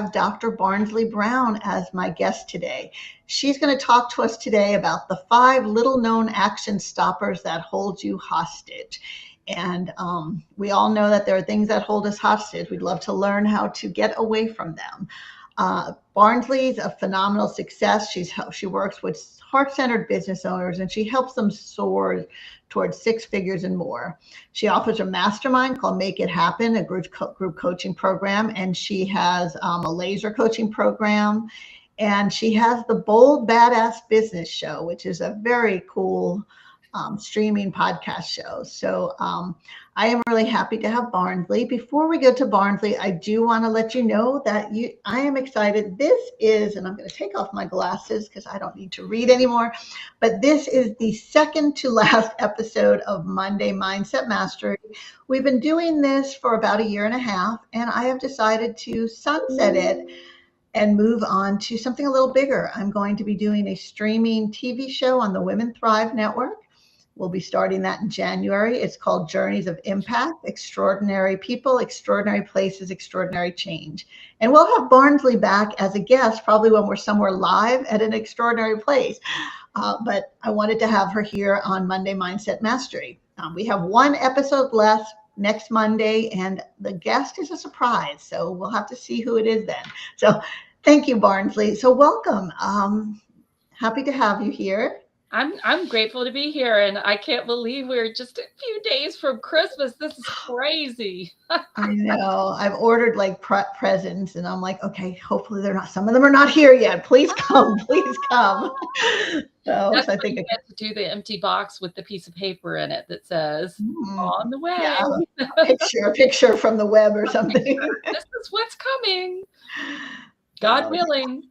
have Dr. Barnsley Brown as my guest today. She's going to talk to us today about the 5 little known action stoppers that hold you hostage. And we all know that there are things that hold us hostage. We'd love to learn how to get away from them. Barnsley's a phenomenal success. She works with heart-centered business owners, and she helps them soar towards 6 figures and more. She offers a mastermind called Make It Happen, a group coaching program, and she has a laser coaching program, and she has the Bold Badass Business Show, which is a very cool streaming podcast show. So I am really happy to have Barnsley. Before we go to Barnsley, I do want to let you know that I am excited. This is, and I'm going to take off my glasses because I don't need to read anymore, but this is the second to last episode of Monday Mindset Mastery. We've been doing this for about 1.5 years, and I have decided to sunset it and move on to something a little bigger. I'm going to be doing a streaming TV show on the Women Thrive Network. We'll be starting that in January. It's called Journeys of Impact, Extraordinary People, Extraordinary Places, Extraordinary Change. And we'll have Barnsley back as a guest, probably when we're somewhere live at an extraordinary place. But I wanted to have her here on Monday Mindset Mastery. We have 1 episode left next Monday, and the guest is a surprise. So we'll have to see who it is then. So thank you, Barnsley. So welcome. Happy to have you here. I'm grateful to be here, and I can't believe we're just a few days from Christmas. This is crazy. I know. I've ordered like presents, and I'm like, okay, hopefully some of them are not here yet. Please come, please come. So I think you get to do the empty box with the piece of paper in it that says on the way. Yeah, a picture from the web or something. This is what's coming. God willing.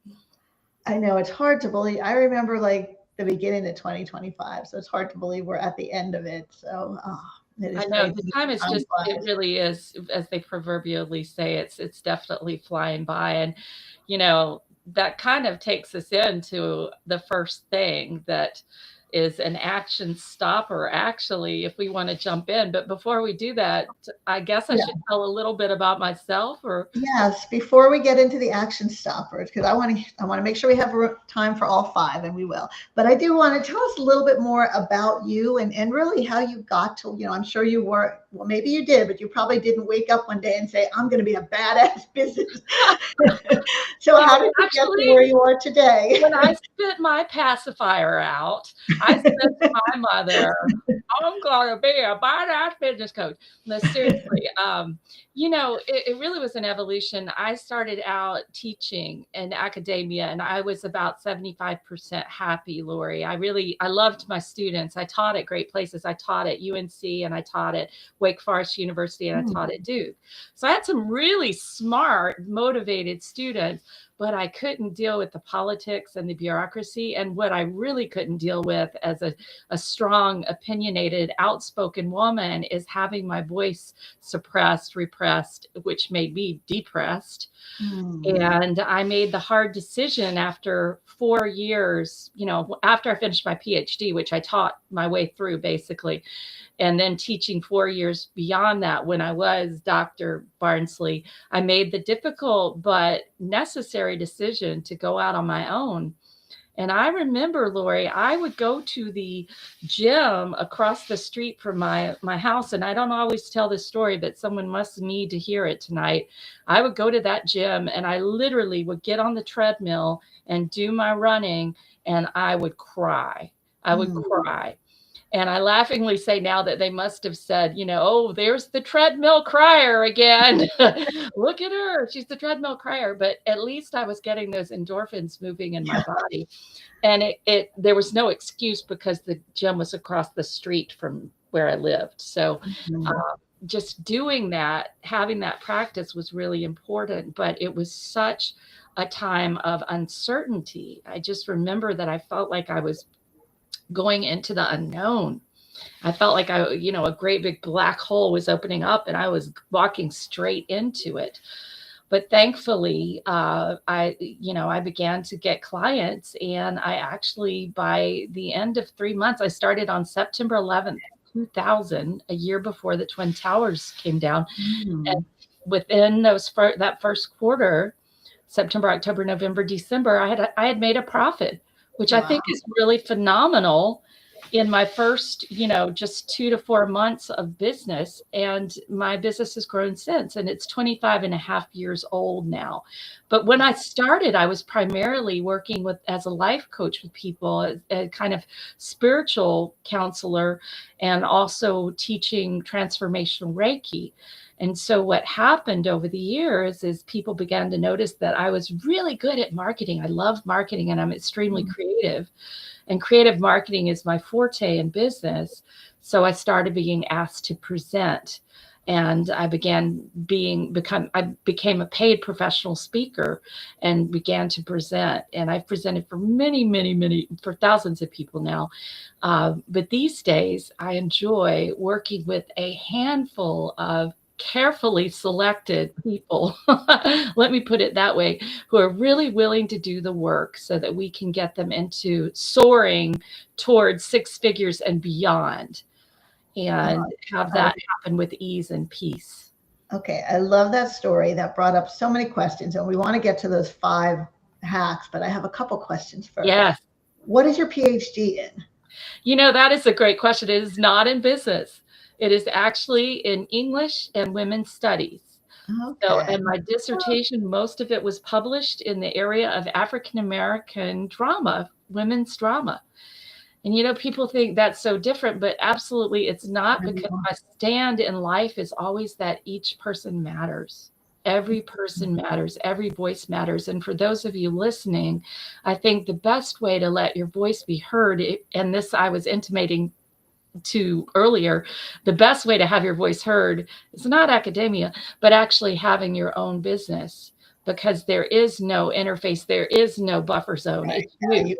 I know, it's hard to believe. I remember like the beginning of 2025, so it's hard to believe we're at the end of it. So it is. I know the time is just, it really is, as they proverbially say, it's definitely flying by. And that kind of takes us into the first thing that is an action stopper, actually, if we want to jump in. But before we do that, I guess I should tell a little bit about myself. Or yes, before we get into the action stoppers, because I want to make sure we have time for all 5, and we will. But I do want to tell us a little bit more about you and really how you got to, I'm sure you were, well, maybe you did, but you probably didn't wake up one day and say, I'm going to be a badass business. So how did you get to where you are today? When I spit my pacifier out, I said to my mother, I'm going to be a badass business coach. No, seriously, it really was an evolution. I started out teaching in academia, and I was about 75% happy, Lori. I loved my students. I taught at great places. I taught at UNC, and I taught at Wake Forest University, and I taught at Duke. So I had some really smart, motivated students, but I couldn't deal with the politics and the bureaucracy. And what I really couldn't deal with as a strong, opinionated, outspoken woman is having my voice suppressed, repressed, which made me depressed. And I made the hard decision after 4 years, after I finished my PhD, which I taught my way through basically, and then teaching 4 years beyond that when I was Dr. Barnsley, I made the difficult but necessary decision to go out on my own. And I remember, Lori, I would go to the gym across the street from my house. And I don't always tell this story, but someone must need to hear it tonight. I would go to that gym, and I literally would get on the treadmill and do my running, and I would cry. I would cry. And I laughingly say now that they must have said, oh, there's the treadmill crier again. Look at her. She's the treadmill crier. But at least I was getting those endorphins moving in my body. And there was no excuse because the gym was across the street from where I lived. So just doing that, having that practice was really important. But it was such a time of uncertainty. I just remember that I felt like I was going into the unknown. I felt like a great big black hole was opening up, and I was walking straight into it. But thankfully, I began to get clients, and I actually, by the end of 3 months, I started on September 11th, 2000, a year before the Twin Towers came down. And within that first quarter, September, October, November, December, I had made a profit, which I think Wow. is really phenomenal in my first, just 2 to 4 months of business. And my business has grown since, and it's 25 and a half years old now. But when I started, I was primarily working as a life coach with people, a kind of spiritual counselor, and also teaching transformational Reiki. And so what happened over the years is people began to notice that I was really good at marketing. I love marketing, and I'm extremely creative. And creative marketing is my forte in business. So I started being asked to present, and I became a paid professional speaker and began to present. And I've presented for for thousands of people now. But these days, I enjoy working with a handful of carefully selected people, let me put it that way, who are really willing to do the work so that we can get them into soaring towards 6 figures and beyond, and have that happen with ease and peace. Okay, I love that story. That brought up so many questions, and we want to get to those 5 hacks, but I have a couple questions first. Yes. What is your PhD in? That is a great question. It is not in business. It is actually in English and women's studies. So, Okay. and my dissertation, most of it was published in the area of African American drama, women's drama. And people think that's so different, but absolutely it's not, because my stand in life is always that each person matters. Every person matters. Every voice matters. And for those of you listening, I think the best way to let your voice be heard, and this I was intimating to earlier, the best way to have your voice heard is not academia, but actually having your own business, because there is no interface. There is no buffer zone. Right. It's Yeah,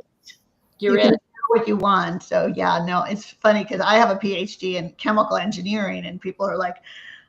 you're you can in. do what you want. So yeah, no, it's funny because I have a PhD in chemical engineering, and people are like,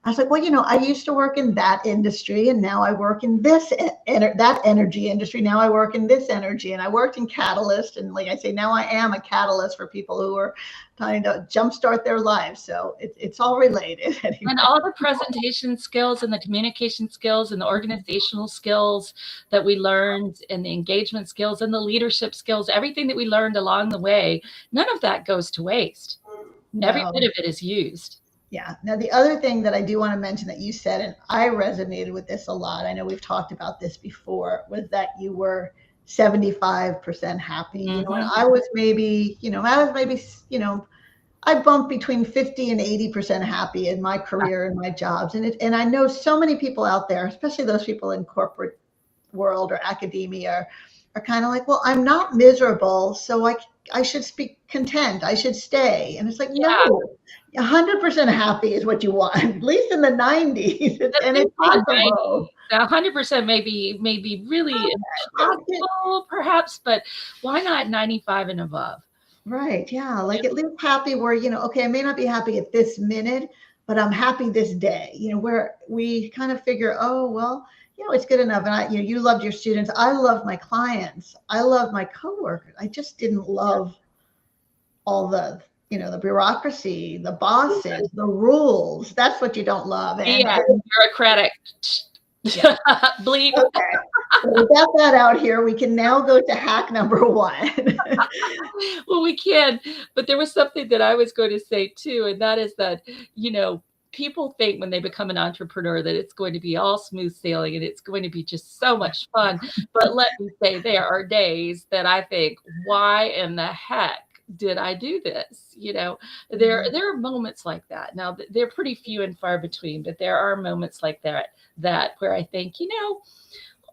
I was like, well, I used to work in that industry, and now I work in that energy industry. Now I work in this energy, and I worked in catalyst. And like I say, now I am a catalyst for people who are trying to jumpstart their lives. So it's all related. Anyway. And all the presentation skills and the communication skills and the organizational skills that we learned, and the engagement skills and the leadership skills, everything that we learned along the way, none of that goes to waste. Every bit of it is used. Yeah. Now, the other thing that I do want to mention that you said, and I resonated with this a lot, I know we've talked about this before, was that you were 75% happy. Mm-hmm. And I was maybe, I bumped between 50 and 80% happy in my career and my jobs. And I know so many people out there, especially those people in corporate world or academia, are kind of like, well, I'm not miserable, so I should be content. I should stay. And it's like, no, 100% happy is what you want, at least in the 90s. And it's possible. 100% may be really impossible, perhaps, but why not 95 and above? Right. Yeah. Like at least happy where, okay, I may not be happy at this minute, but I'm happy this day, where we kind of figure, oh, well, it's good enough. And you loved your students. I loved my clients. I loved my coworkers. I just didn't love all the bureaucracy, the bosses, the rules. That's what you don't love. And bureaucratic. Yeah. Bleep. Okay. So we got that out here. We can now go to hack number 1. Well, we can, but there was something that I was going to say too, and that is that, people think when they become an entrepreneur that it's going to be all smooth sailing and it's going to be just so much fun. But let me say, there are days that I think, why in the heck did I do this? There are moments like that. Now, they're pretty few and far between, but there are moments like that where I think,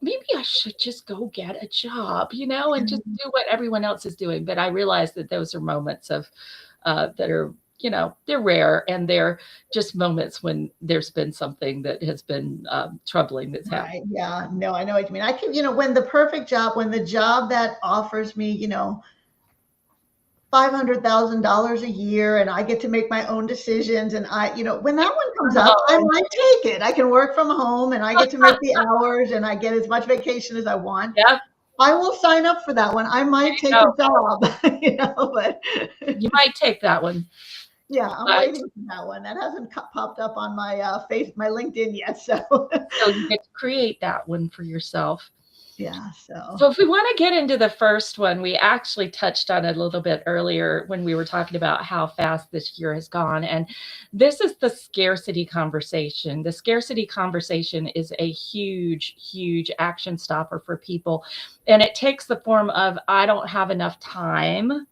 maybe I should just go get a job, and just do what everyone else is doing. But I realize that those are moments of that are, they're rare, and they're just moments when there's been something that has been troubling that's happened. Right. Yeah. No, I know what you mean. I can, when the job that offers me, $500,000 a year, and I get to make my own decisions, and when that one comes up, I might take it. I can work from home, and I get to make the hours, and I get as much vacation as I want. Yep. I will sign up for that one. I might take a job, but you might take that one. Yeah, I'm waiting for that one. That hasn't popped up on my my LinkedIn yet. So you get to create that one for yourself. Yeah. So, So if we want to get into the first one, we actually touched on it a little bit earlier when we were talking about how fast this year has gone. And this is the scarcity conversation. The scarcity conversation is a huge, huge action stopper for people. And it takes the form of, I don't have enough time.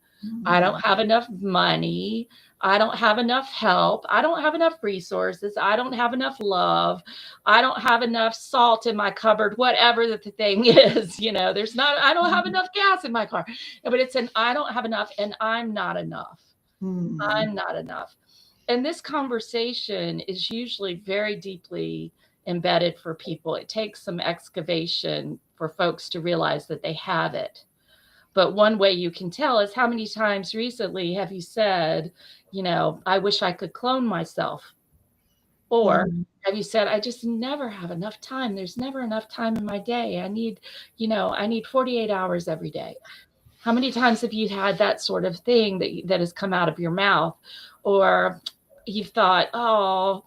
I don't have enough money. I don't have enough help. I don't have enough resources. I don't have enough love. I don't have enough salt in my cupboard, whatever the thing is. There's not, I don't have enough gas in my car. But it's an, I don't have enough and I'm not enough. I'm not enough. And this conversation is usually very deeply embedded for people. It takes some excavation for folks to realize that they have it. But one way you can tell is how many times recently have you said, I wish I could clone myself? Or have you said, I just never have enough time. There's never enough time in my day. I need 48 hours every day. How many times have you had that sort of thing that has come out of your mouth? Or you've thought, oh,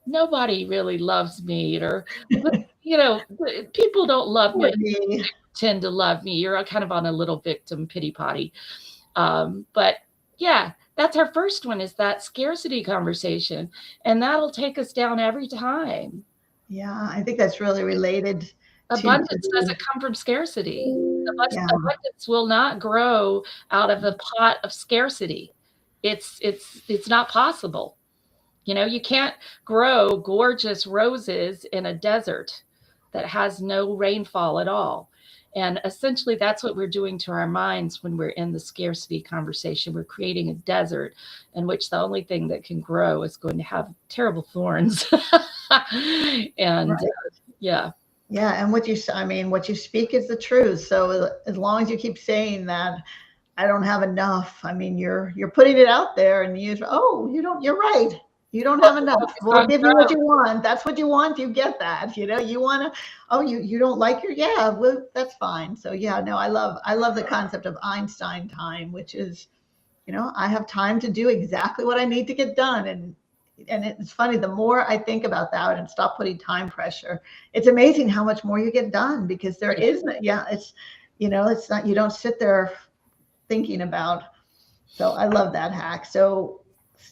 nobody really loves me, or, people don't love me. Tend to love me. You're kind of on a little victim pity potty. But yeah, that's our first one, is that scarcity conversation. And that'll take us down every time. Yeah, I think that's really related. Abundance doesn't come from scarcity. Abundance will not grow out of a pot of scarcity. It's not possible. You can't grow gorgeous roses in a desert that has no rainfall at all. And essentially, that's what we're doing to our minds when we're in the scarcity conversation. We're creating a desert in which the only thing that can grow is going to have terrible thorns. And yeah. Yeah, and what you speak is the truth. So as long as you keep saying that, I don't have enough. You're putting it out there, and you're right. You don't have enough. We'll give you what you want. That's what you want. You get that. You want to. You don't like well, that's fine. So yeah, no, I love the concept of Einstein time, which is, I have time to do exactly what I need to get done. And it's funny, the more I think about that and stop putting time pressure, it's amazing how much more you get done, because there isn't. Yeah, it's not. You don't sit there thinking about. So I love that hack. So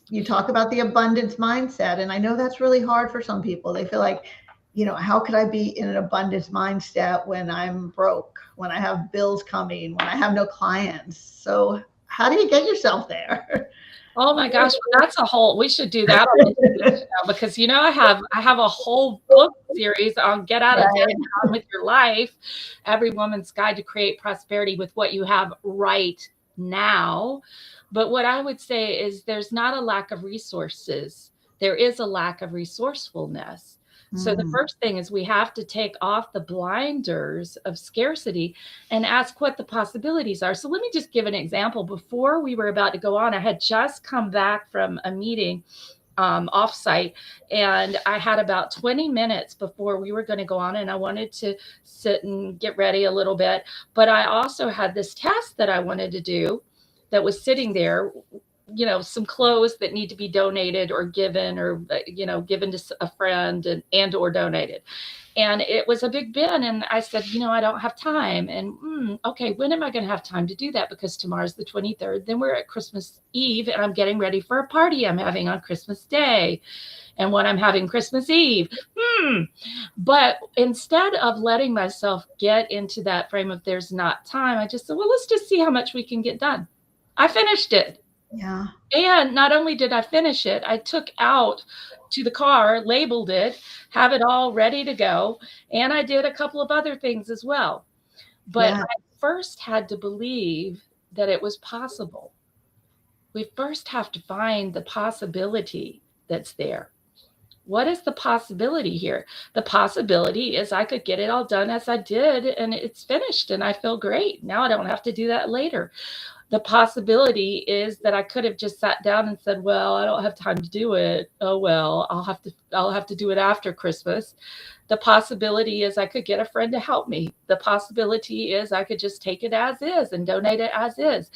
you talk about the abundance mindset, and I know that's really hard for some people. They feel like, how could I be in an abundance mindset when I'm broke, when I have bills coming, when I have no clients? So how do you get yourself there? Oh my gosh, that's we should do that because I have a whole book series on get out of debt with your life, Every Woman's Guide to Create Prosperity with What You Have Right Now. But what I would say is there's not a lack of resources. There is a lack of resourcefulness. So the first thing is we have to take off the blinders of scarcity and ask what the possibilities are. So let me just give an example. Before we were about to go on, I had just come back from a meeting offsite, and I had about 20 minutes before we were going to go on, and I wanted to sit and get ready a little bit. But I also had this task that I wanted to do that was sitting there, some clothes that need to be donated or given, or, given to a friend and or donated. And it was a big bin. And I said, I don't have time. And okay, when am I going to have time to do that? Because tomorrow's the 23rd. Then we're at Christmas Eve, and I'm getting ready for a party I'm having on Christmas Day. And when I'm having Christmas Eve, But instead of letting myself get into that frame of there's not time, I just said, well, let's just see how much we can get done. I finished it. Yeah. And not only did I finish it, I took out to the car, labeled it, have it all ready to go. And I did a couple of other things as well. But I first had to believe that it was possible. We first have to find the possibility that's there. What is the possibility here? The possibility is I could get it all done as I did, and it's finished, and I feel great. Now I don't have to do that later. The possibility is that I could have just sat down and said, well, I don't have time to do it. Oh, well, I'll have to do it after Christmas. The possibility is I could get a friend to help me. The possibility is I could just take it as is and donate it as is.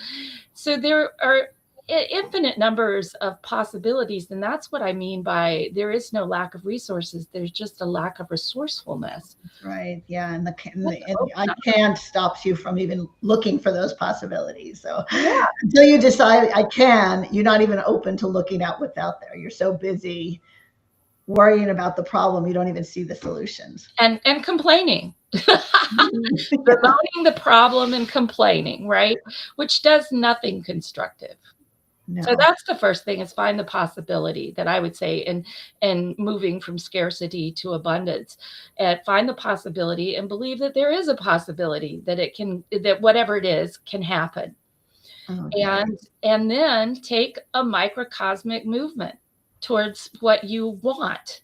So there are infinite numbers of possibilities. And that's what I mean by there is no lack of resources. There's just a lack of resourcefulness. That's right. Yeah. And I can't stops you from even looking for those possibilities. So Yeah. until you decide I can, you're not even open to looking at what's out there. You're so busy worrying about the problem, you don't even see the solutions. And complaining. Yeah. Bemoaning the problem and complaining, right? Which does nothing constructive. So No. that's the first thing, is find the possibility, that I would say, in moving from scarcity to abundance. And find the possibility and believe that there is a possibility that that whatever it is can happen. Okay. And then take a microcosmic movement towards what you want.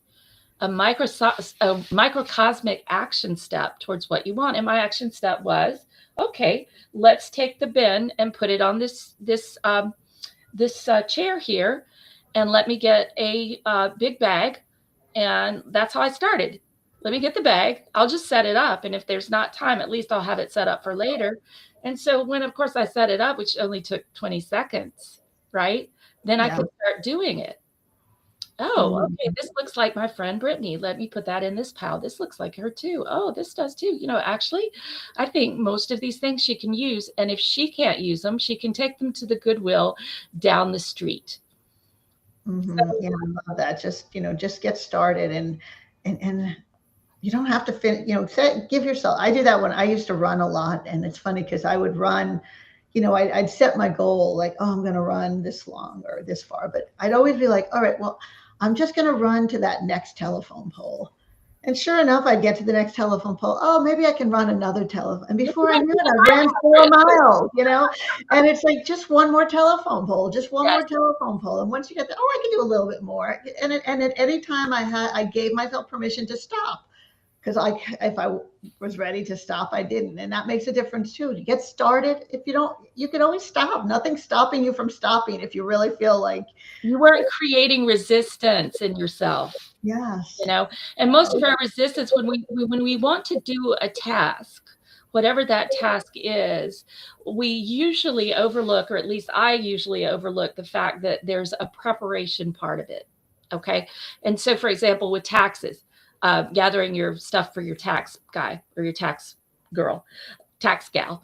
A microcosmic action step towards what you want. And my action step was, okay, let's take the bin and put it on this chair here, and let me get a big bag. And that's how I started. Let me get the bag. I'll just set it up. And if there's not time, at least I'll have it set up for later. And so when, of course, I set it up, which only took 20 seconds, right? Then I Yeah. could start doing it. Oh, okay, this looks like my friend Brittany. Let me put that in this pile. This looks like her too. Oh, this does too. Actually, I think most of these things she can use. And if she can't use them, she can take them to the Goodwill down the street. Yeah, I love that. Just get started, and you don't have to give yourself. I do that when I used to run a lot, and it's funny because I would run, I'd set my goal like, oh, I'm going to run this long or this far, but I'd always be like, all right, well, I'm just going to run to that next telephone pole. And sure enough, I'd get to the next telephone pole. Oh, maybe I can run another telephone. And before I knew it, I ran 4 miles, and it's like just one more telephone pole, just one Yes. more telephone pole. And once you get there, oh, I can do a little bit more. And at any time I gave myself permission to stop, because if I was ready to stop, I didn't. And that makes a difference too. To get started, if you don't, you can always stop. Nothing's stopping you from stopping if you really feel like You weren't creating resistance in yourself. yes. And most of our resistance, when we want to do a task, whatever that task is, we usually overlook, or at least I usually overlook, the fact that there's a preparation part of it. Okay. And so, for example, with taxes, gathering your stuff for your tax guy or your tax girl, tax gal,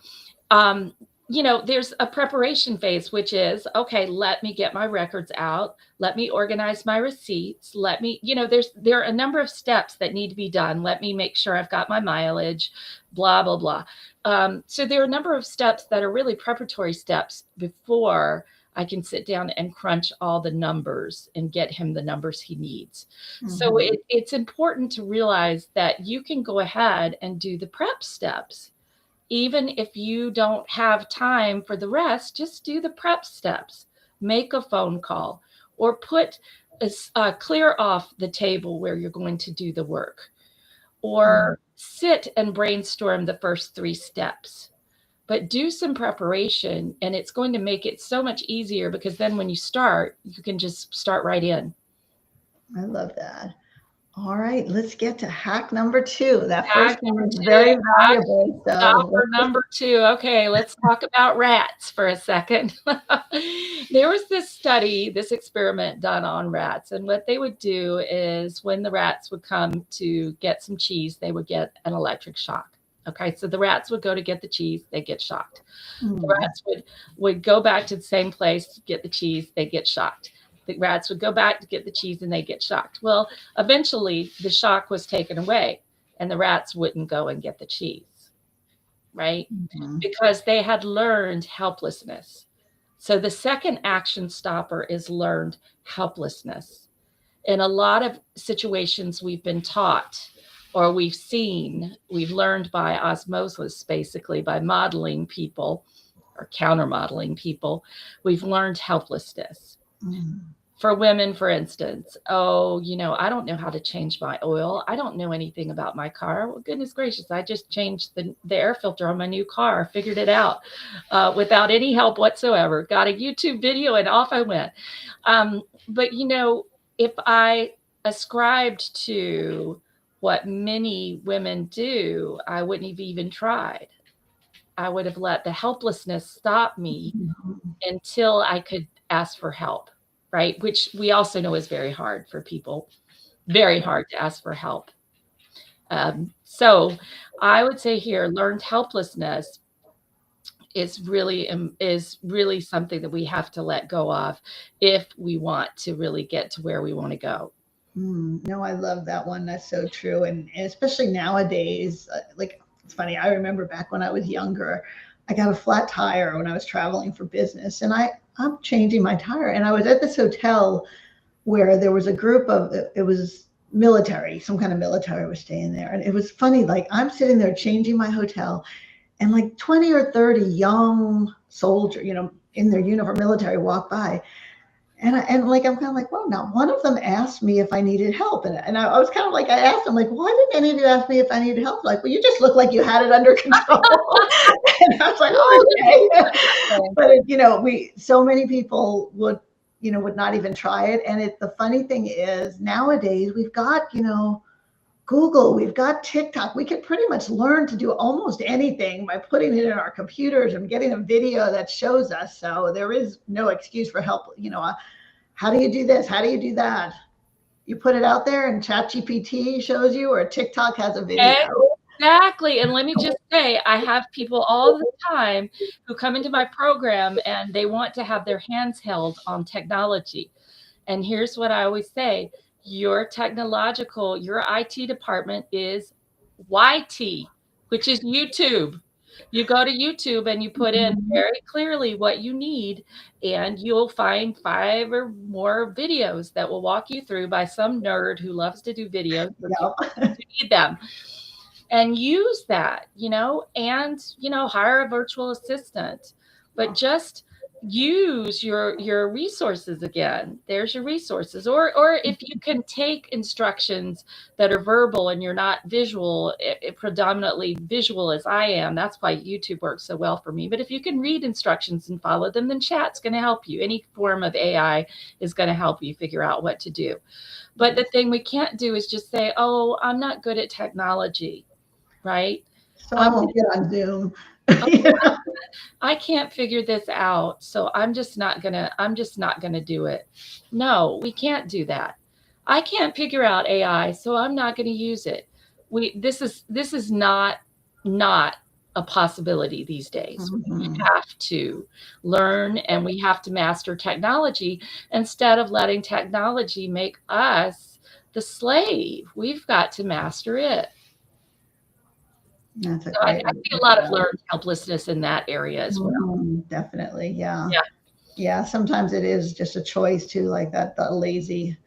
there's a preparation phase, which is, okay, let me get my records out. Let me organize my receipts. Let me, there are a number of steps that need to be done. Let me make sure I've got my mileage, blah, blah, blah. So there are a number of steps that are really preparatory steps before I can sit down and crunch all the numbers and get him the numbers he needs. So it's important to realize that you can go ahead and do the prep steps. Even if you don't have time for the rest, just do the prep steps. Make a phone call, or clear off the table where you're going to do the work, or sit and brainstorm the first 3 steps. But do some preparation, and it's going to make it so much easier, because then when you start, you can just start right in. I love that. All right, let's get to hack number 2. That Hack first one is very valuable. Stopper number 2. Okay, let's talk about rats for a second. There was this experiment done on rats. And what they would do is, when the rats would come to get some cheese, they would get an electric shock. Okay, so the rats would go to get the cheese, they get shocked. The rats would go back to the same place to get the cheese, they get shocked. The rats would go back to get the cheese and they get shocked. Well, eventually the shock was taken away and the rats wouldn't go and get the cheese, right? Because they had learned helplessness. So the second action stopper is learned helplessness. In a lot of situations we've been taught, or we've learned by osmosis, basically by modeling people or counter modeling people, we've learned helplessness. For women, for instance, I don't know how to change my oil. I don't know anything about my car. Well, goodness gracious, I just changed the air filter on my new car, figured it out without any help whatsoever. Got a YouTube video and off I went. But, if I ascribed to what many women do, I wouldn't have even tried. I would have let the helplessness stop me until I could ask for help, right? Which we also know is very hard for people, very hard to ask for help. So I would say here, learned helplessness is really something that we have to let go of if we want to really get to where we want to go. No, I love that one. That's so true. And especially nowadays, like it's funny. I remember back when I was younger, I got a flat tire when I was traveling for business, and I'm changing my tire, and I was at this hotel where there was a group of it was military, some kind of military was staying there, and it was funny. Like I'm sitting there changing my hotel, and like 20 or 30 young soldier, in their uniform, military, walk by, and like I'm kind of like, well, now one of them asked me if I needed help, and I was kind of like, I asked him like, why didn't any of you ask me if I needed help? Like, well, you just look like you had it under control, and I was like, oh, okay. But we so many people would not even try it, and the funny thing is nowadays we've got Google, we've got TikTok. We can pretty much learn to do almost anything by putting it in our computers and getting a video that shows us. So there is no excuse for help. How do you do this? How do you do that? You put it out there and ChatGPT shows you, or TikTok has a video. Exactly. And let me just say, I have people all the time who come into my program and they want to have their hands held on technology. And here's what I always say. Your IT department is YT, which is YouTube. You go to YouTube and you put in very clearly what you need, and you'll find 5 or more videos that will walk you through by some nerd who loves to do videos. Yep. You need them. And use that, and, hire a virtual assistant, but just use your resources again. There's your resources. Or if you can take instructions that are verbal and you're not visual, predominantly visual as I am, that's why YouTube works so well for me. But if you can read instructions and follow them, then chat's going to help you. Any form of AI is going to help you figure out what to do. But the thing we can't do is just say, oh, I'm not good at technology. Right? So I won't get on Zoom. I can't figure this out, so I'm just not gonna do it. No, we can't do that. I can't figure out AI, so I'm not gonna use it. This is not a possibility these days. We have to learn and we have to master technology instead of letting technology make us the slave. We've got to master it. That's I see a lot of learned helplessness in that area as well. Definitely. Yeah. Sometimes it is just a choice too, like that, the lazy,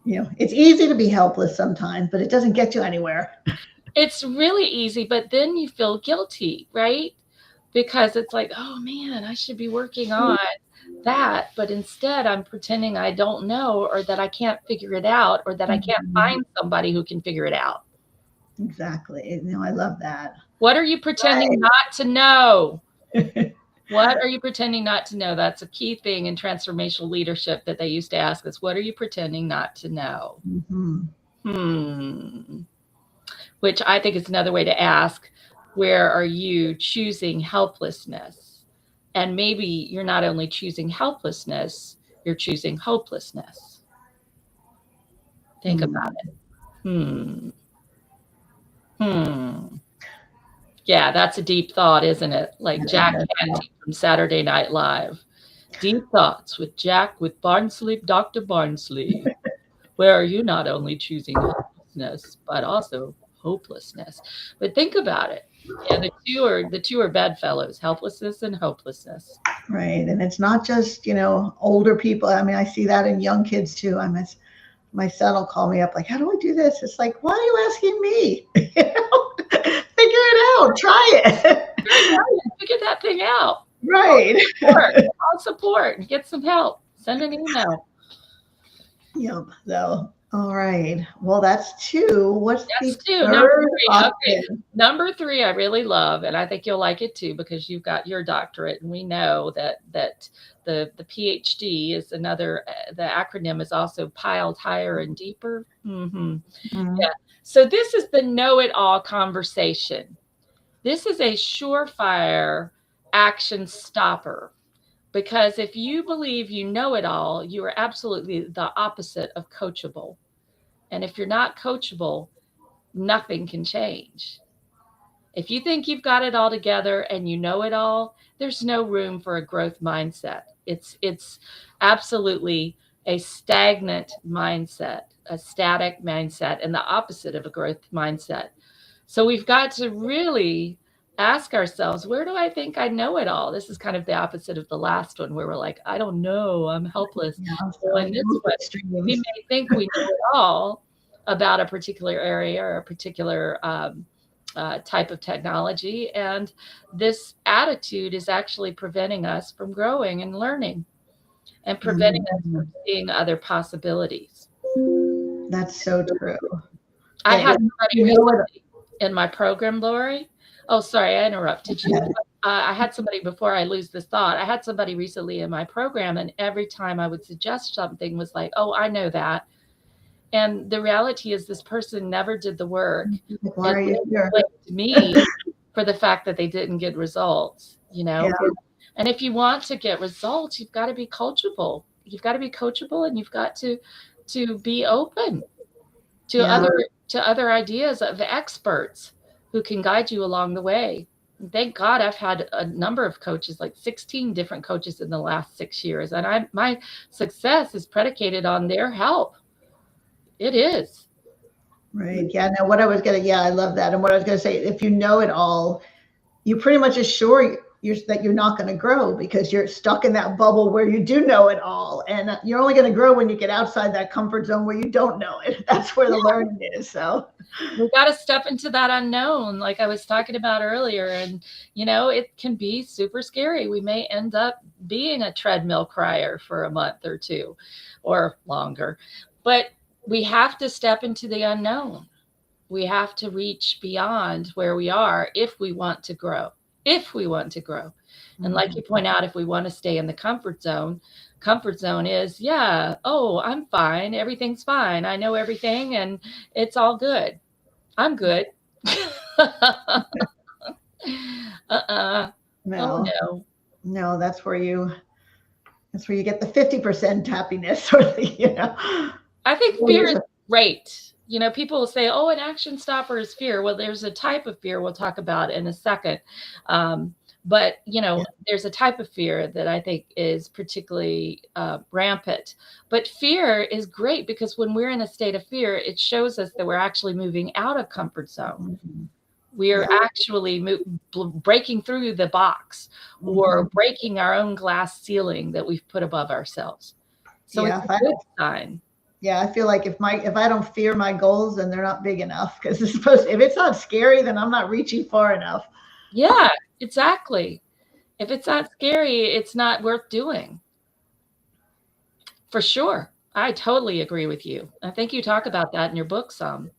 it's easy to be helpless sometimes, but it doesn't get you anywhere. It's really easy, but then you feel guilty, right? Because it's like, oh man, I should be working on that, but instead I'm pretending I don't know, or that I can't figure it out, or that I can't find somebody who can figure it out. Exactly. I love that. What are you pretending not to know? What are you pretending not to know? That's a key thing in transformational leadership that they used to ask us. What are you pretending not to know? Which I think is another way to ask, where are you choosing helplessness? And maybe you're not only choosing helplessness, you're choosing hopelessness. Think about it. Yeah, that's a deep thought, isn't it? Like Jack Canty from Saturday Night Live. Deep thoughts with Dr. Barnsley, where are you not only choosing helplessness, but also hopelessness. But think about it. Yeah, the two are bedfellows, helplessness and hopelessness. Right. And it's not just, older people. I mean, I see that in young kids too. My son will call me up like, how do I do this? It's like, why are you asking me? Figure it out. Try it. Figure that thing out. Right. Call support. Get some help. Send an email. Yep. So, all right. Well, that's 2. What's that's the 2. Number 3. Okay. Number 3, I really love, and I think you'll like it too, because you've got your doctorate, and we know that the PhD is another. The acronym is also piled higher and deeper. Yeah. So this is the know-it-all conversation. This is a surefire action stopper Because if you believe you know it all, you are absolutely the opposite of coachable. And if you're not coachable, nothing can change. If you think you've got it all together and you know it all, there's no room for a growth mindset. It's absolutely a stagnant mindset, a static mindset, and the opposite of a growth mindset. So we've got to really ask ourselves, where do I think I know it all? This is kind of the opposite of the last one where we're like, I don't know, I'm helpless. Yeah, Well, so in this one, we may think we know it all about a particular area or a particular type of technology. And this attitude is actually preventing us from growing and learning and preventing us from seeing other possibilities. That's so true. I had somebody recently in my program, Lori. Oh, sorry, I interrupted you. I had somebody, before I lose this thought, I had somebody recently in my program, and every time I would suggest something was like, oh, I know that. And the reality is this person never did the work. Why are you here? To me for the fact that they didn't get results, you know? Yeah. And if you want to get results, you've got to be coachable. You've got to be coachable, and you've got to be open to other ideas of experts who can guide you along the way. And thank God I've had a number of coaches, like 16 different coaches in the last 6 years. And my success is predicated on their help. It is. Right. Yeah. Now, what I was going to, I love that. And what I was going to say, if you know it all, you pretty much assure that you're not going to grow because you're stuck in that bubble where you do know it all. And you're only going to grow when you get outside that comfort zone where you don't know it. That's where the learning is. So we got to step into that unknown, like I was talking about earlier. And, you know, it can be super scary. We may end up being a treadmill crier for a month or two or longer. But we have to step into the unknown. We have to reach beyond where we are if we want to grow. And like you point out, if we want to stay in the comfort zone is, oh, I'm fine. Everything's fine. I know everything and it's all good. I'm good. Oh, no. No, that's where you get the 50% happiness or the, I think fear is great. You know, people will say, oh, an action stopper is fear. Well, there's a type of fear we'll talk about in a second. But, you know, there's a type of fear that I think is particularly rampant. But fear is great because when we're in a state of fear, it shows us that we're actually moving out of comfort zone. Mm-hmm. We are actually breaking through the box or breaking our own glass ceiling that we've put above ourselves. So it's a good sign. Yeah, I feel like if I don't fear my goals, then they're not big enough because if it's not scary, then I'm not reaching far enough. Yeah, exactly. If it's not scary, it's not worth doing. For sure. I totally agree with you. I think you talk about that in your book some.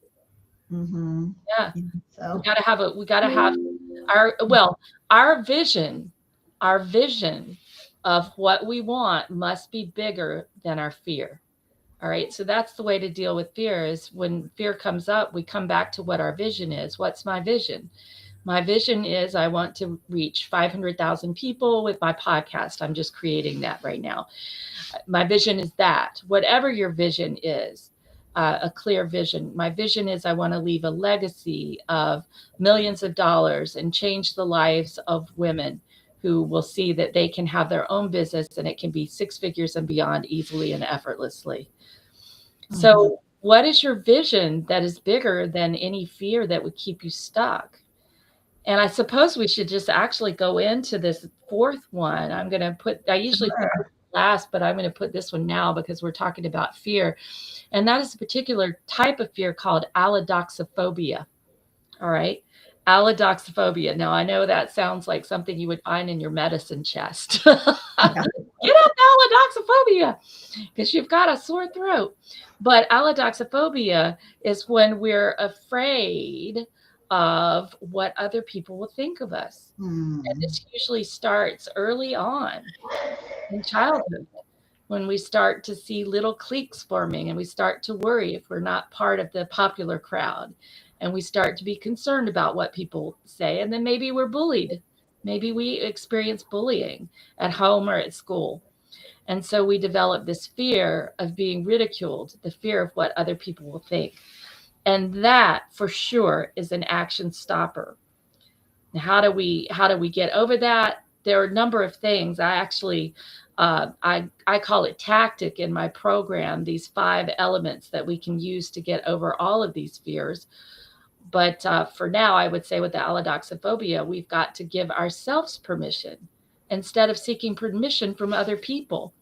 Mm-hmm. Yeah. So we gotta have our vision of what we want must be bigger than our fear. All right. So that's the way to deal with fear is when fear comes up, we come back to what our vision is. What's my vision? My vision is I want to reach 500,000 people with my podcast. I'm just creating that right now. My vision is that. Whatever your vision is, a clear vision. My vision is I want to leave a legacy of millions of dollars and change the lives of women who will see that they can have their own business and it can be 6 figures and beyond easily and effortlessly. Mm-hmm. So what is your vision that is bigger than any fear that would keep you stuck? And I suppose we should just actually go into this fourth one. I usually put it last, but I'm going to put this one now because we're talking about fear. And that is a particular type of fear called allodoxophobia. All right. Allodoxophobia. Now, I know that sounds like something you would find in your medicine chest. Get up allodoxophobia because you've got a sore throat. But allodoxophobia is when we're afraid of what other people will think of us. And this usually starts early on in childhood when we start to see little cliques forming and we start to worry if we're not part of the popular crowd and we start to be concerned about what people say. And then maybe we're bullied Maybe we experience bullying at home or at school. And so we develop this fear of being ridiculed, the fear of what other people will think. And that for sure is an action stopper. Now, how do we get over that? There are a number of things. I actually I call it tactic in my program, these 5 elements that we can use to get over all of these fears. But for now, I would say with the allodoxophobia, we've got to give ourselves permission instead of seeking permission from other people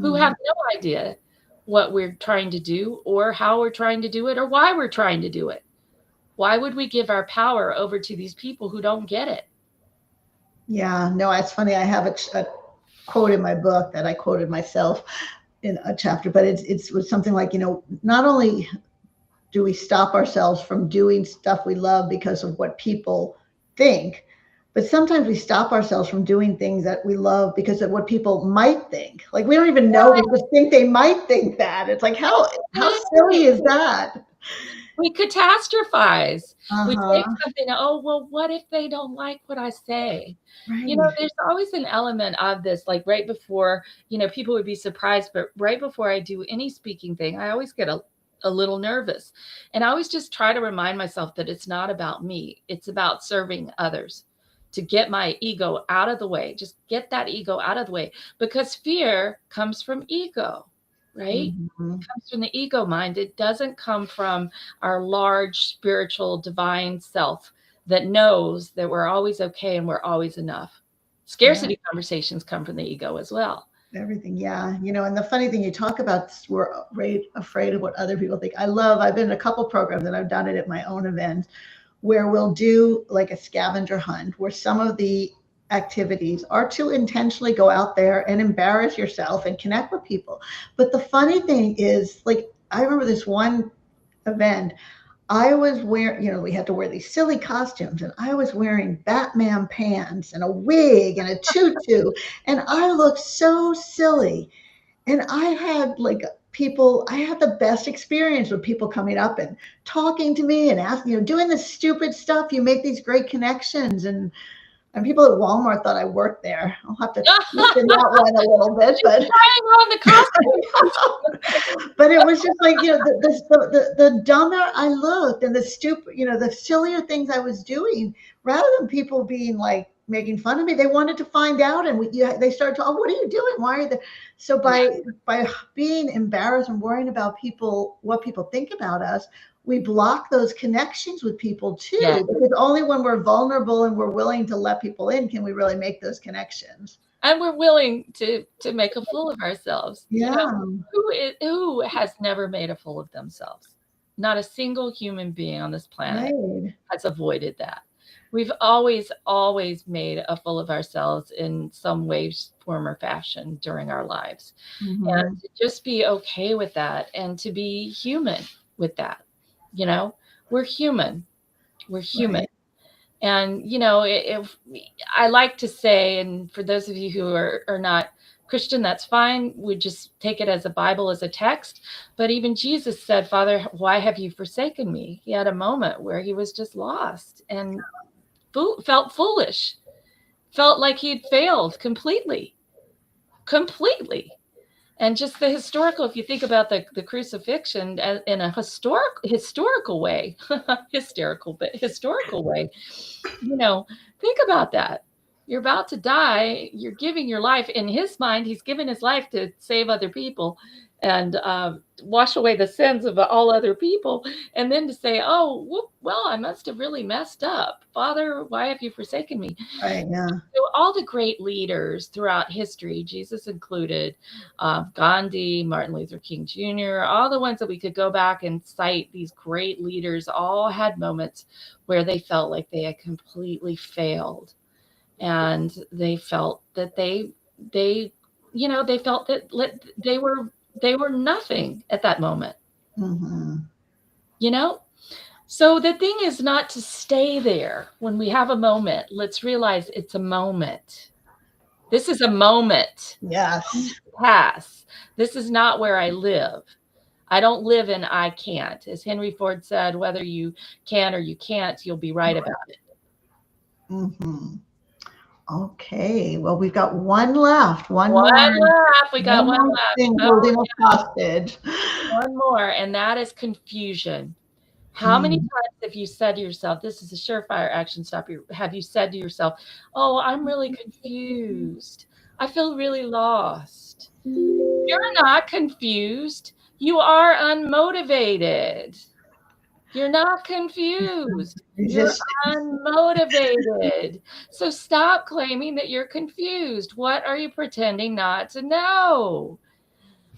who have no idea what we're trying to do or how we're trying to do it or why we're trying to do it. Why would we give our power over to these people who don't get it? Yeah, no, it's funny. I have a quote in my book that I quoted myself in a chapter, but it was something like, not only do we stop ourselves from doing stuff we love because of what people think, but sometimes we stop ourselves from doing things that we love because of what people might think. Like we don't even know, we just think they might think that. It's like how silly is that? We catastrophize. We take Uh-huh. something, oh, well, what if they don't like what I say? Right. There's always an element of this, like right before, people would be surprised, but right before I do any speaking thing, I always get a little nervous. And I always just try to remind myself that it's not about me. It's about serving others, to get my ego out of the way. Just get that ego out of the way, because fear comes from ego, right? Mhm. Comes from the ego mind. It doesn't come from our large spiritual divine self that knows that we're always okay and we're always enough. Yeah. Scarcity conversations come from the ego as well. Everything, yeah. And the funny thing you talk about, we're afraid of what other people think. I've been in a couple programs and I've done it at my own events where we'll do like a scavenger hunt where some of the activities are to intentionally go out there and embarrass yourself and connect with people. But the funny thing is, like, I remember this one event. I was wearing, we had to wear these silly costumes, and I was wearing Batman pants and a wig and a tutu, and I looked so silly. And I had the best experience with people coming up and talking to me and asking, doing this stupid stuff. You make these great connections. And people at Walmart thought I worked there. I'll have to listen that one a little bit, but Trying on the costume. but it was just like, the dumber I looked and the stupid, the sillier things I was doing, rather than people being like making fun of me, they wanted to find out. And they started to, oh, what are you doing? Why are you there? So by being embarrassed and worrying about what people think about us, we block those connections with people Yeah. too, because only when we're vulnerable and we're willing to let people in can we really make those connections. And we're willing to make a fool of ourselves. Yeah. Who has never made a fool of themselves? Not a single human being on this planet Right. has avoided that. We've always made a fool of ourselves in some way, form, or fashion during our lives. Mm-hmm. And to just be okay with that and to be human with that. We're human. We're human. Right. And, if I like to say, and for those of you who are not Christian, that's fine. We just take it as a Bible, as a text. But even Jesus said, Father, why have you forsaken me? He had a moment where he was just lost and felt foolish, felt like he'd failed completely. And just the historical, if you think about the crucifixion in a historical way, hysterical, but historical way, think about that. You're about to die. You're giving your life. In his mind, he's given his life to save other people and wash away the sins of all other people. And then to say, oh, well, I must have really messed up. Father, why have you forsaken me? Right. Yeah. So all the great leaders throughout history, Jesus included, Gandhi, Martin Luther King Jr., all the ones that we could go back and cite, these great leaders all had moments where they felt like they had completely failed. And they felt that they felt that they were nothing at that moment. Mm-hmm. So the thing is not to stay there. When we have a moment, let's realize it's a moment. This is a moment. Yes. Pass. This is not where I live. I don't live in I can't. As Henry Ford said, whether you can or you can't, you'll be right about it. Mm-hmm. Okay. Well, we've got one left. One left. We got One one more left. thing Oh, holding us hostage. one more, and that is confusion. How many Mm. times have you said to yourself, this is a surefire action stopper, have you said to yourself, oh, I'm really confused. I feel really lost. You're not confused. You are unmotivated. You're not confused. You're Resistance. unmotivated. So stop claiming that you're confused. What are you pretending not to know?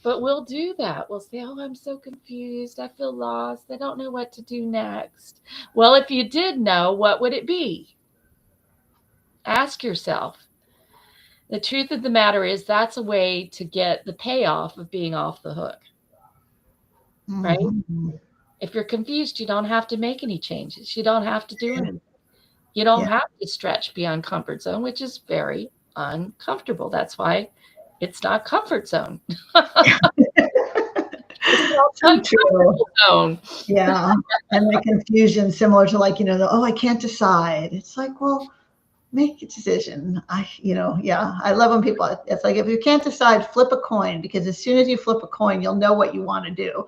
But we'll do that. We'll say, oh, I'm so confused. I feel lost. I don't know what to do next. Well, if you did know, what would it be? Ask yourself. The truth of the matter is, that's a way to get the payoff of being off the hook, right? Mhm. If you're confused, you don't have to make any changes. You don't have to do Yeah. anything. You don't Yeah. have to stretch beyond comfort zone, which is very uncomfortable. That's why it's not comfort zone. It's called So true. uncomfortable zone. Yeah. And the confusion similar to like, oh, I can't decide. It's like, well, make a decision. Yeah, I love when people, it's like, if you can't decide, flip a coin, because as soon as you flip a coin, you'll know what you want to do.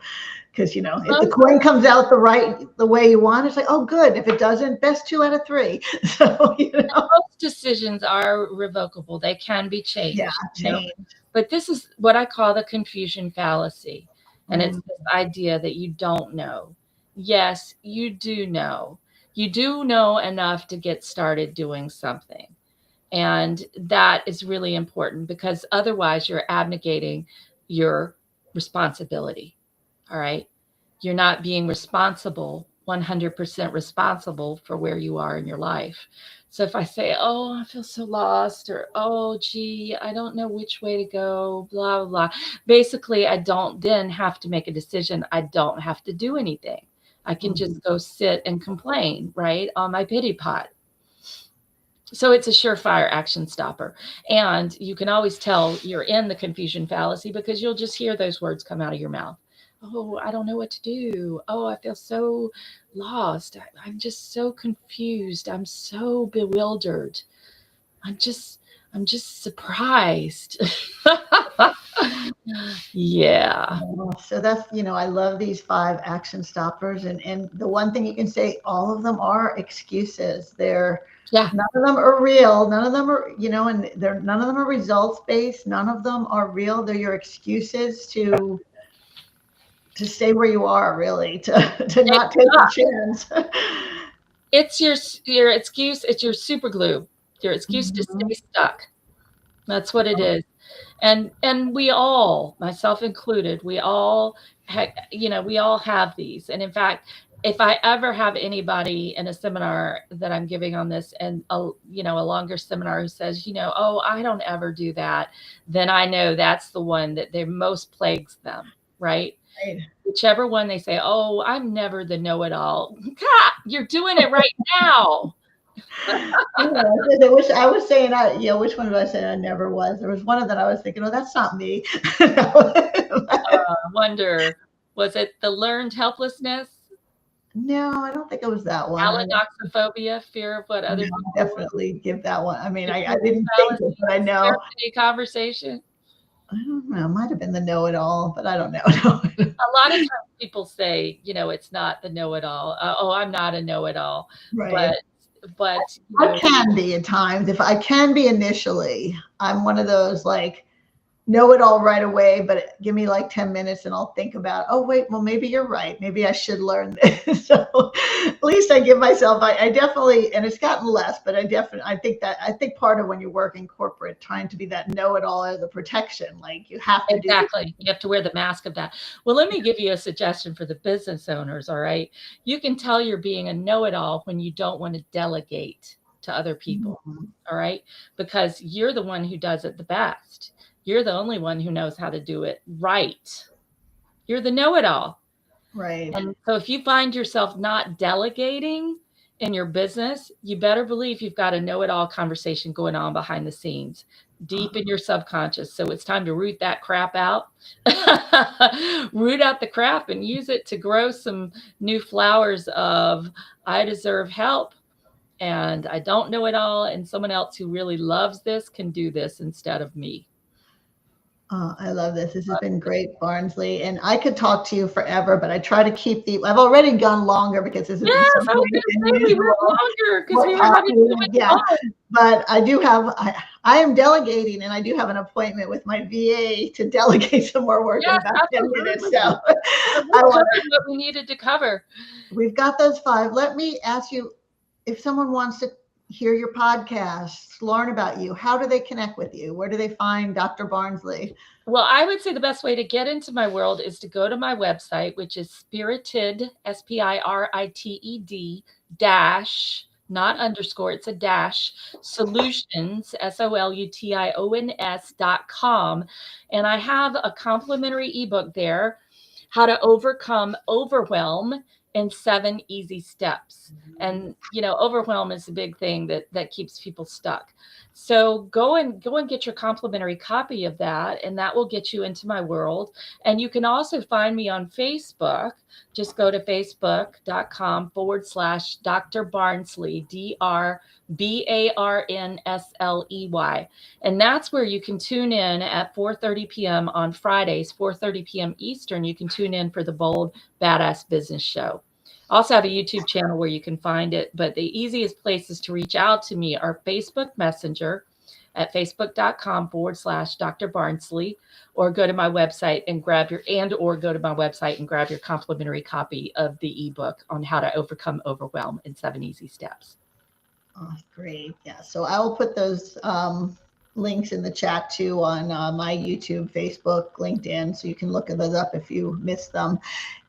Because, if the Most, coin comes out the way you want, it's like, oh, good. If it doesn't, best 2 out of 3. So, most decisions are revocable. They can be yeah, changed, change. But this is what I call the confusion fallacy. And it's Mm. this idea that you don't know. Yes, you do know. You do know enough to get started doing something. And that is really important, because otherwise you're abnegating your responsibility. All right. You're not being responsible, 100% responsible for where you are in your life. So if I say, oh, I feel so lost, or, oh, gee, I don't know which way to go, blah, blah, blah. Basically, I don't then have to make a decision. I don't have to do anything. I can Mhm. just go sit and complain, right, on my pity pot. So it's a surefire action stopper. And you can always tell you're in the confusion fallacy, because you'll just hear those words come out of your mouth. Oh, I don't know what to do. Oh, I feel so lost. I'm just so confused. I'm so bewildered. I'm just I'm just surprised. Yeah. So that's, I love these 5 action stoppers. And the one thing you can say, all of them are excuses. Yeah. None of them are real. None of them are, and none of them are results based. None of them are real. They're your excuses to stay where you are, really, to not take a chance. It's your excuse, it's your super glue. Your excuse to Mhm. stay stuck. That's what it is. And we all, myself included, we all have these. And in fact, if I ever have anybody in a seminar that I'm giving on this, and a longer seminar, who says, oh, I don't ever do that, then I know that's the one that they most plagues them, right? Right. Whichever one they say, oh, I'm never the know-it-all. You're doing it right now. Yeah, I wish I was saying, which one did I say I never was? There was one of them I was thinking, oh, that's not me. I wonder, was it the learned helplessness? No, I don't think it was that one. Allodoxophobia, fear of what No, other people will definitely give that one. I mean, I confusion didn't think it, fallacy, but I know. scarcity conversation. I don't know. It might have been the know-it-all, but I don't know. No. A lot of times people say, it's not the know-it-all. Oh, I'm not a know-it-all. Right. But I can be at times. If I can be initially, I'm one of those like know it all right away, but give me like 10 minutes and I'll think about, oh, wait, well, maybe you're right. Maybe I should learn this. So at least I give myself, I definitely, and it's gotten less, but I think part of when you work in corporate, trying to be that know it all as a protection, like you have to do. exactly, you have to wear the mask of that. Well, let me give you a suggestion for the business owners. All right. You can tell you're being a know-it-all when you don't want to delegate to other people. Mhm. All right. Because you're the one who does it the best. You're the only one who knows how to do it right. You're the know-it-all. Right. And so if you find yourself not delegating in your business, you better believe you've got a know-it-all conversation going on behind the scenes, deep in your subconscious. So it's time to root that crap out. Root out the crap and use it to grow some new flowers of, I deserve help. and I don't know it all, and someone else who really loves this can do this instead of me. I love this. This has been great, Barnsley. And I could talk to you forever, but I try to keep I've already gone longer because this has been Yes, so I was great going to and say we went usual. longer because We're we were having so talking, much yeah. fun. But I am delegating, and I do have an appointment with my VA to delegate some more work in Yes, about 10 minutes. absolutely. So But I we want covered what we needed to cover. we've got those 5. Let me ask you, if someone wants to hear your podcasts, learn about you, how do they connect with you? Where do they find Dr. Barnsley? Well, I would say the best way to get into my world is to go to my website, which is spirited, SPIRITED dash, not underscore, it's a dash, solutions, SOLUTIONS.com. And I have a complimentary ebook there, How to Overcome Overwhelm in 7 Easy Steps. And, overwhelm is a big thing that keeps people stuck. So go and get your complimentary copy of that, and that will get you into my world. And you can also find me on Facebook. Just go to facebook.com/Dr. Barnsley, DRBARNSLEY. And that's where you can tune in at 4:30 p.m. on Fridays, 4:30 p.m. Eastern. You can tune in for the Bold Badass Business Show. I also have a YouTube channel where you can find it, but the easiest places to reach out to me are Facebook Messenger at facebook.com/Dr. Barnsley, or go to my website and grab your complimentary copy of the ebook on how to overcome overwhelm in 7 easy steps. Oh, great. Yeah. So I will put those links in the chat too on my YouTube, Facebook, LinkedIn, so you can look those up if you missed them.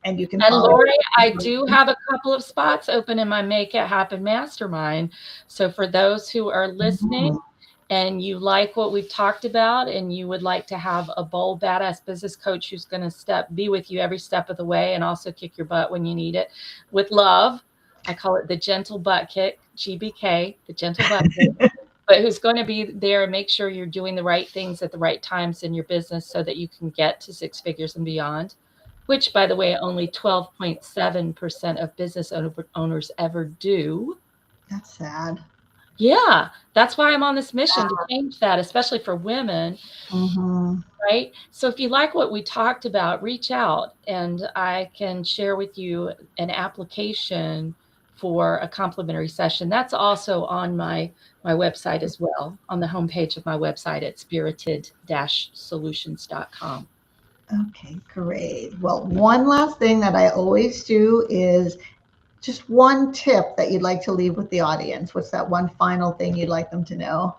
And you can follow. Lori, I do have a couple of spots open in my Make It Happen Mastermind. So for those who are listening and you like what we've talked about and you would like to have a bold, badass business coach who's going to be with you every step of the way and also kick your butt when you need it with love. I call it the gentle butt kick, GBK, the gentle butt kick. But who's going to be there and make sure you're doing the right things at the right times in your business so that you can get to 6 figures and beyond, which, by the way, only 12.7% of business owners ever do. That's sad. Yeah, that's why I'm on this mission to change that, especially for women. Right? So if you like what we talked about, reach out and I can share with you an application for a complimentary session. That's also on my website as well, on the homepage of my website at spirited-solutions.com. Okay, great. Well, one last thing that I always do is just one tip that you'd like to leave with the audience. What's that one final thing you'd like them to know?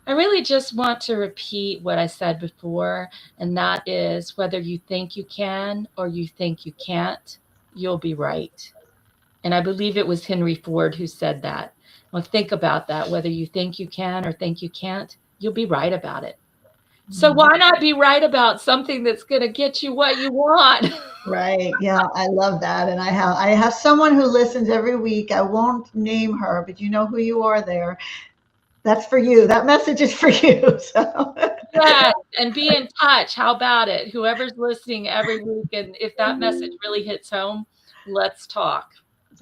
I really just want to repeat what I said before, and that is whether you think you can or you think you can't, you'll be right. And I believe it was Henry Ford who said that. Well, think about that. Whether you think you can or think you can't, you'll be right about it. So why not be right about something that's going to get you what you want? Right. Yeah, I love that. And I have someone who listens every week. I won't name her, but you know who you are there. That's for you. That message is for you. So. Yes, and be in touch. How about it? Whoever's listening every week, and if that message really hits home, let's talk.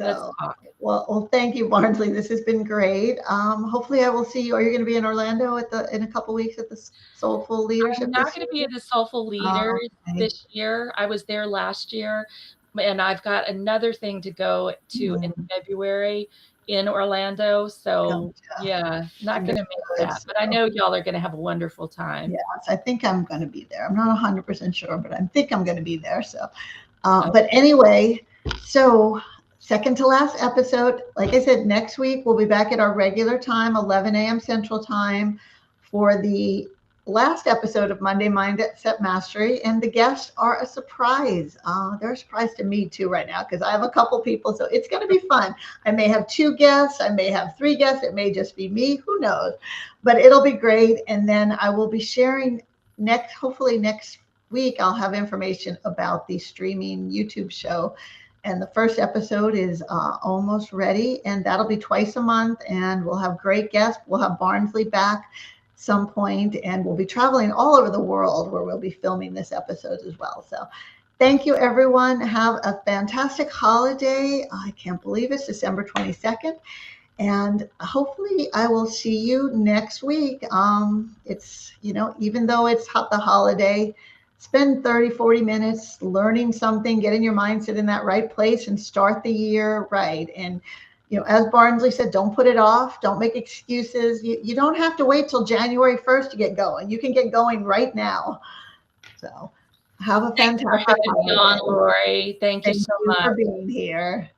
Let's talk. Well, thank you, Barnsley. This has been great. Hopefully, I will see you. Are you going to be in Orlando in a couple of weeks at the Soulful Leadership? I'm not going to be at the Soulful Leaders this year. I was there last year, and I've got another thing to go to in February in Orlando. So yeah, not going to make that, but I know y'all are going to have a wonderful time. Yes, I think I'm going to be there. I'm not 100% sure, but I think I'm going to be there. So, but anyway, so second to last episode, like I said, next week we'll be back at our regular time, 11 a.m. Central Time, for the last episode of Monday Mindset Mastery, and the guests are a surprise. They're a surprise to me too right now because I have a couple people, so it's going to be fun. I may have 2 guests, I may have 3 guests, it may just be me, who knows, but it'll be great. And then I will be sharing hopefully next week, I'll have information about the streaming YouTube show. And the first episode is almost ready, and that'll be twice a month, and we'll have great guests. We'll have Barnsley back some point, and we'll be traveling all over the world where we'll be filming this episode as well. So thank you, everyone. Have a fantastic holiday. I can't believe it's December 22nd. And hopefully I will see you next week. It's, even though it's the holiday, spend 30, 40 minutes learning something, getting your mindset in that right place and start the year right. And, as Barnsley said, don't put it off. Don't make excuses. You don't have to wait till January 1st to get going. You can get going right now. So have a Thanks for fantastic having me on, holiday. Lori. Thank you Thank so you much. for being here.